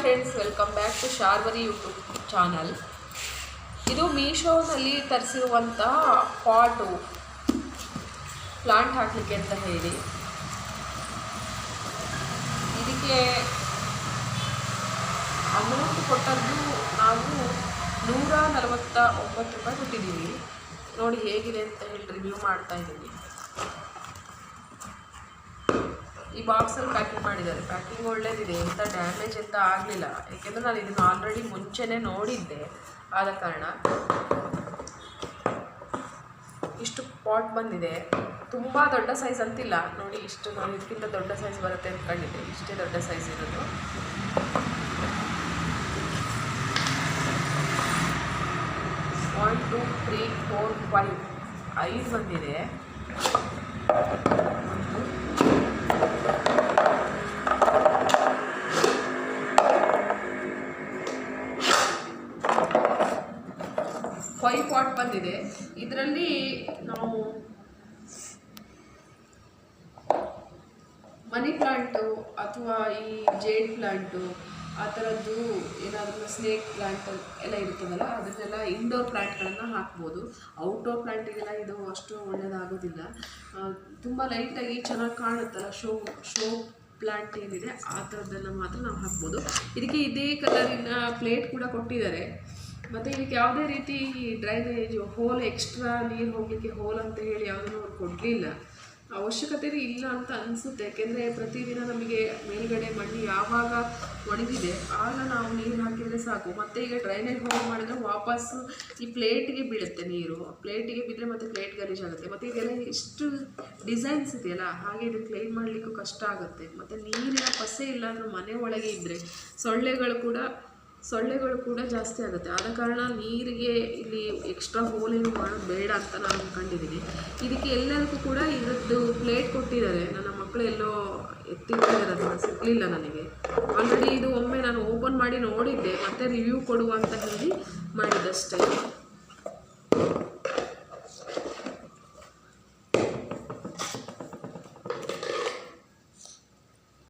Friends, welcome back to Sharvari YouTube channel. ಇದು ಮೀಶೋನಲ್ಲಿ ತರಿಸಿರುವಂಥ ಪಾಟು plant ಹಾಕಲಿಕ್ಕೆ ಅಂತ ಹೇಳಿ. ಇದಕ್ಕೆ ಅಮೌಂಟ್ ಕೊಟ್ಟದ್ದು ನಾವು 149 ರೂಪಾಯಿ ಕೊಟ್ಟಿದ್ದೀವಿ. ನೋಡಿ ಹೇಗಿದೆ ಅಂತ ಹೇಳಿ ರಿವ್ಯೂ ಮಾಡ್ತಾ ಇದ್ದೀವಿ. ಈ ಬಾಕ್ಸಲ್ಲಿ ಪ್ಯಾಕಿಂಗ್ ಮಾಡಿದ್ದಾರೆ. ಪ್ಯಾಕಿಂಗ್ ಒಳ್ಳೇದಿದೆ, ಎಂಥ ಡ್ಯಾಮೇಜ್ ಅಂತ ಆಗಲಿಲ್ಲ. ಏಕೆಂದರೆ ನಾನು ಇದನ್ನು ಆಲ್ರೆಡಿ ಮುಂಚೆನೇ ನೋಡಿದ್ದೆ. ಆದ ಕಾರಣ ಇಷ್ಟು ಪಾಟ್ ಬಂದಿದೆ. ತುಂಬ ದೊಡ್ಡ ಸೈಜ್ ಅಂತಿಲ್ಲ ನೋಡಿ. ಇಷ್ಟು ನಾನು ಇದಕ್ಕಿಂತ ದೊಡ್ಡ ಸೈಜ್ ಬರುತ್ತೆ ಅಂದ್ಕೊಂಡಿದ್ದೆ. ಇಷ್ಟೇ ದೊಡ್ಡ ಸೈಜ್ ಇರೋದು. ಒನ್ 2 3 4 5 5 ಬಂದಿದೆ. ಫೈವ್ ಪಾಟ್ ಬಂದಿದೆ. ಇದರಲ್ಲಿ ನಾವು ಮನಿ ಪ್ಲಾಂಟು ಅಥವಾ ಈ ಜೇಡ್ ಪ್ಲಾಂಟು ಆ ಥರದ್ದು ಏನಾದರೂ ಸ್ನೇಕ್ ಪ್ಲಾಂಟ್ ಎಲ್ಲ ಇರ್ತದಲ್ಲ, ಅದನ್ನೆಲ್ಲ ಇಂಡೋರ್ ಪ್ಲಾಂಟ್ಗಳನ್ನು ಹಾಕ್ಬೋದು. ಔಟ್ಡೋರ್ ಪ್ಲಾಂಟಿಗೆಲ್ಲ ಇದು ಅಷ್ಟು ಒಳ್ಳೆಯದಾಗೋದಿಲ್ಲ. ತುಂಬ ಲೈಟಾಗಿ ಚೆನ್ನಾಗಿ ಕಾಣುತ್ತಲ್ಲ, ಶೋ ಪ್ಲಾಂಟ್ ಏನಿದೆ ಆ ಥರದ್ದನ್ನು ಮಾತ್ರ ನಾವು ಹಾಕ್ಬೋದು. ಇದಕ್ಕೆ ಇದೇ ಕಲರಿನ ಪ್ಲೇಟ್ ಕೂಡ ಕೊಟ್ಟಿದ್ದಾರೆ. ಮತ್ತು ಇದಕ್ಕೆ ಯಾವುದೇ ರೀತಿ ಡ್ರೈನೇಜ್ ಹೋಲ್, ಎಕ್ಸ್ಟ್ರಾ ನೀರು ಹೋಗಲಿಕ್ಕೆ ಹೋಲ್ ಅಂತ ಹೇಳಿ ಯಾವುದನ್ನು ಅವ್ರು ಕೊಡಲಿಲ್ಲ. ಅವಶ್ಯಕತೆ ಇಲ್ಲ ಅಂತ ಅನಿಸುತ್ತೆ. ಯಾಕೆಂದರೆ ಪ್ರತಿದಿನ ನಮಗೆ ಮೇಲ್ಗಡೆ ಮಣ್ಣು ಯಾವಾಗ ಒಣಗಿದೆ ಆಗ ನಾವು ನೀರು ಹಾಕಿದರೆ ಸಾಕು. ಮತ್ತು ಈಗ ಡ್ರೈನೇಜ್ ಹೋಲ್ ಮಾಡಿದ್ರೆ ವಾಪಸ್ಸು ಈ ಪ್ಲೇಟಿಗೆ ಬೀಳುತ್ತೆ ನೀರು. ಪ್ಲೇಟಿಗೆ ಬಿದ್ದರೆ ಮತ್ತು ಪ್ಲೇಟ್ ಗಲೀಜಾಗುತ್ತೆ. ಮತ್ತು ಇದೆಲ್ಲ ಇಷ್ಟು ಡಿಸೈನ್ಸ್ ಇದೆಯಲ್ಲ, ಹಾಗೆ ಇದು ಕ್ಲೀನ್ ಮಾಡಲಿಕ್ಕೂ ಕಷ್ಟ ಆಗುತ್ತೆ. ಮತ್ತು ನೀರಿನ ಪಸೆ ಇಲ್ಲ ಅಂದರೆ ಮನೆ ಒಳಗೆ ಇದ್ದರೆ ಸೊಳ್ಳೆಗಳು ಕೂಡ ಜಾಸ್ತಿ ಆಗುತ್ತೆ. ಆದ ಕಾರಣ ನೀರಿಗೆ ಇಲ್ಲಿ ಎಕ್ಸ್ಟ್ರಾ ಹೋಲೇನು ಮಾಡೋದು ಬೇಡ ಅಂತ ನಾನು ಅಂದ್ಕೊಂಡಿದ್ದೀನಿ. ಇದಕ್ಕೆ ಎಲ್ಲರಿಗೂ ಕೂಡ ಇದರದ್ದು ಪ್ಲೇಟ್ ಕೊಟ್ಟಿದ್ದಾರೆ. ನನ್ನ ಮಕ್ಕಳು ಎಲ್ಲೋ ಎತ್ತಿಟ್ಟಿದ್ದಾರೆ, ಅದನ್ನು ಸಿಗಲಿಲ್ಲ ನನಗೆ. ಆಲ್ರೆಡಿ ಇದು ಒಮ್ಮೆ ನಾನು ಓಪನ್ ಮಾಡಿ ನೋಡಿದ್ದೆ, ಮತ್ತು ರಿವ್ಯೂ ಕೊಡುವ ಅಂತ ಹೇಳಿ ಮಾಡಿದ್ದಷ್ಟೇ.